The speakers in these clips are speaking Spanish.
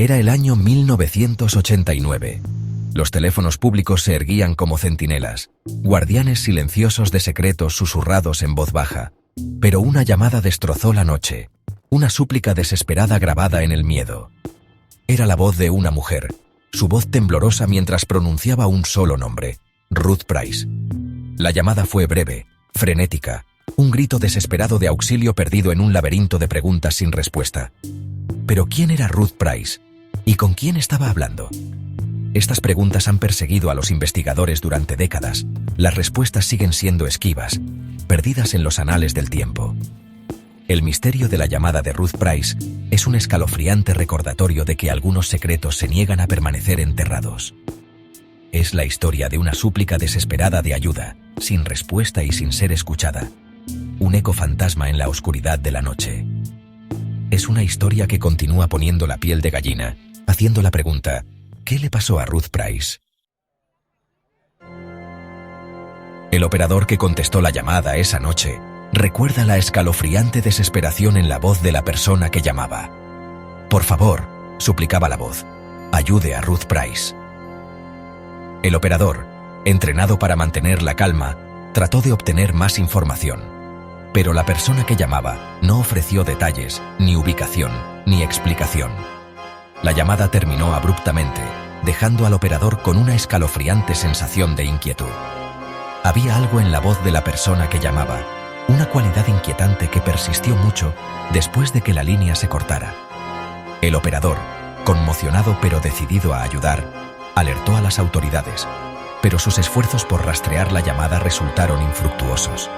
Era el año 1989. Los teléfonos públicos se erguían como centinelas, guardianes silenciosos de secretos susurrados en voz baja. Pero una llamada destrozó la noche, una súplica desesperada grabada en el miedo. Era la voz de una mujer, su voz temblorosa mientras pronunciaba un solo nombre: Ruth Price. La llamada fue breve, frenética, un grito desesperado de auxilio perdido en un laberinto de preguntas sin respuesta. ¿Pero quién era Ruth Price? ¿Y con quién estaba hablando? Estas preguntas han perseguido a los investigadores durante décadas. Las respuestas siguen siendo esquivas, perdidas en los anales del tiempo. El misterio de la llamada de Ruth Price es un escalofriante recordatorio de que algunos secretos se niegan a permanecer enterrados. Es la historia de una súplica desesperada de ayuda, sin respuesta y sin ser escuchada. Un eco fantasma en la oscuridad de la noche. Es una historia que continúa poniendo la piel de gallina, haciendo la pregunta: ¿qué le pasó a Ruth Price? El operador que contestó la llamada esa noche recuerda la escalofriante desesperación en la voz de la persona que llamaba. Por favor, suplicaba la voz, ayude a Ruth Price. El operador, entrenado para mantener la calma, trató de obtener más información. Pero la persona que llamaba no ofreció detalles, ni ubicación, ni explicación. La llamada terminó abruptamente, dejando al operador con una escalofriante sensación de inquietud. Había algo en la voz de la persona que llamaba, una cualidad inquietante que persistió mucho después de que la línea se cortara. El operador, conmocionado pero decidido a ayudar, alertó a las autoridades, pero sus esfuerzos por rastrear la llamada resultaron infructuosos.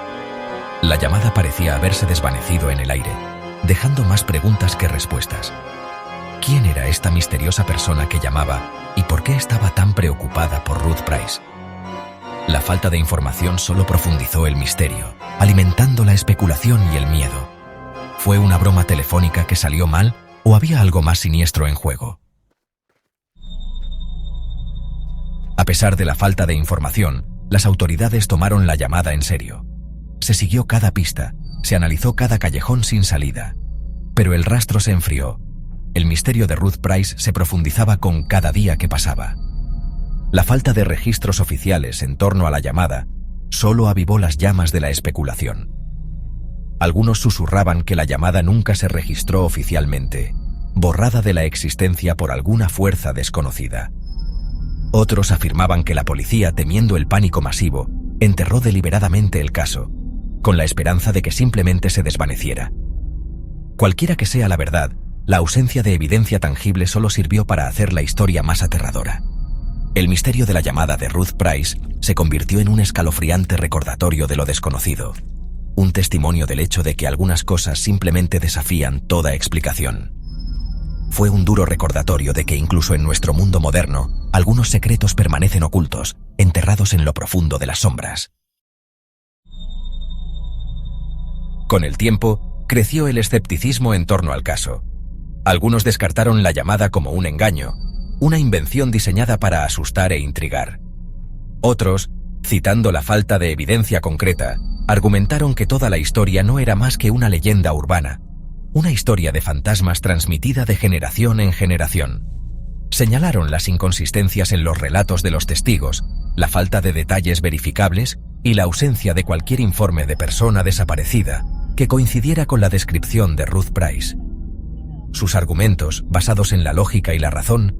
La llamada parecía haberse desvanecido en el aire, dejando más preguntas que respuestas. ¿Quién era esta misteriosa persona que llamaba y por qué estaba tan preocupada por Ruth Price? La falta de información solo profundizó el misterio, alimentando la especulación y el miedo. ¿Fue una broma telefónica que salió mal o había algo más siniestro en juego? A pesar de la falta de información, las autoridades tomaron la llamada en serio. Se siguió cada pista, se analizó cada callejón sin salida. Pero el rastro se enfrió. El misterio de Ruth Price se profundizaba con cada día que pasaba. La falta de registros oficiales en torno a la llamada solo avivó las llamas de la especulación. Algunos susurraban que la llamada nunca se registró oficialmente, borrada de la existencia por alguna fuerza desconocida. Otros afirmaban que la policía, temiendo el pánico masivo, enterró deliberadamente el caso, con la esperanza de que simplemente se desvaneciera. Cualquiera que sea la verdad, la ausencia de evidencia tangible solo sirvió para hacer la historia más aterradora. El misterio de la llamada de Ruth Price se convirtió en un escalofriante recordatorio de lo desconocido, un testimonio del hecho de que algunas cosas simplemente desafían toda explicación. Fue un duro recordatorio de que incluso en nuestro mundo moderno, algunos secretos permanecen ocultos, enterrados en lo profundo de las sombras. Con el tiempo, creció el escepticismo en torno al caso. Algunos descartaron la llamada como un engaño, una invención diseñada para asustar e intrigar. Otros, citando la falta de evidencia concreta, argumentaron que toda la historia no era más que una leyenda urbana, una historia de fantasmas transmitida de generación en generación. Señalaron las inconsistencias en los relatos de los testigos, la falta de detalles verificables y la ausencia de cualquier informe de persona desaparecida que coincidiera con la descripción de Ruth Price. Sus argumentos, basados en la lógica y la razón,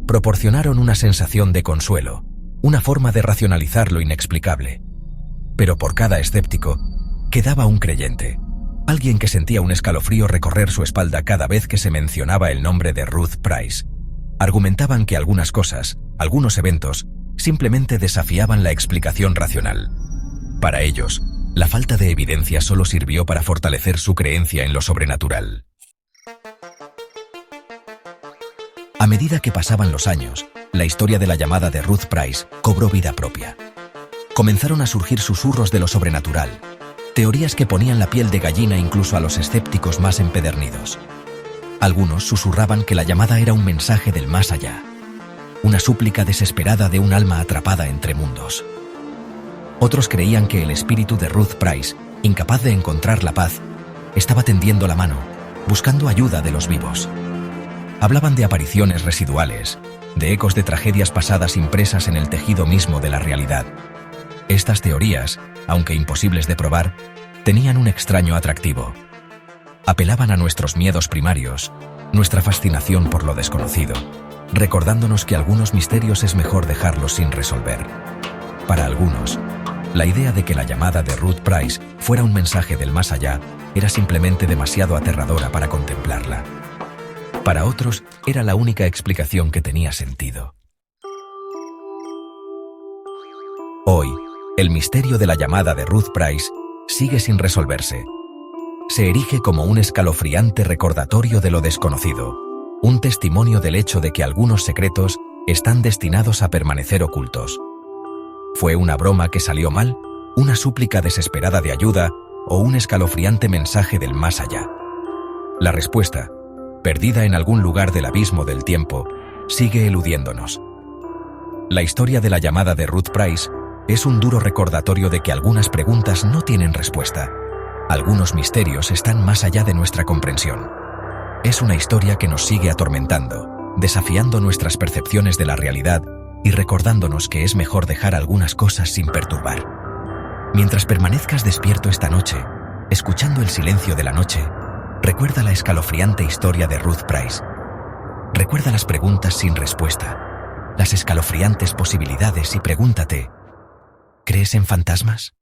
proporcionaron una sensación de consuelo, una forma de racionalizar lo inexplicable. Pero por cada escéptico, quedaba un creyente, alguien que sentía un escalofrío recorrer su espalda cada vez que se mencionaba el nombre de Ruth Price. Argumentaban que algunas cosas, algunos eventos, simplemente desafiaban la explicación racional. Para ellos, la falta de evidencia solo sirvió para fortalecer su creencia en lo sobrenatural. A medida que pasaban los años, la historia de la llamada de Ruth Price cobró vida propia. Comenzaron a surgir susurros de lo sobrenatural, teorías que ponían la piel de gallina incluso a los escépticos más empedernidos. Algunos susurraban que la llamada era un mensaje del más allá, una súplica desesperada de un alma atrapada entre mundos. Otros creían que el espíritu de Ruth Price, incapaz de encontrar la paz, estaba tendiendo la mano, buscando ayuda de los vivos. Hablaban de apariciones residuales, de ecos de tragedias pasadas impresas en el tejido mismo de la realidad. Estas teorías, aunque imposibles de probar, tenían un extraño atractivo. Apelaban a nuestros miedos primarios, nuestra fascinación por lo desconocido, recordándonos que algunos misterios es mejor dejarlos sin resolver. Para algunos, la idea de que la llamada de Ruth Price fuera un mensaje del más allá era simplemente demasiado aterradora para contemplarla. Para otros, era la única explicación que tenía sentido. Hoy, el misterio de la llamada de Ruth Price sigue sin resolverse. Se erige como un escalofriante recordatorio de lo desconocido, un testimonio del hecho de que algunos secretos están destinados a permanecer ocultos. ¿Fue una broma que salió mal, una súplica desesperada de ayuda o un escalofriante mensaje del más allá? La respuesta, perdida en algún lugar del abismo del tiempo, sigue eludiéndonos. La historia de la llamada de Ruth Price es un duro recordatorio de que algunas preguntas no tienen respuesta. Algunos misterios están más allá de nuestra comprensión. Es una historia que nos sigue atormentando, desafiando nuestras percepciones de la realidad y recordándonos que es mejor dejar algunas cosas sin perturbar. Mientras permanezcas despierto esta noche, escuchando el silencio de la noche, recuerda la escalofriante historia de Ruth Price. Recuerda las preguntas sin respuesta, las escalofriantes posibilidades y pregúntate, ¿crees en fantasmas?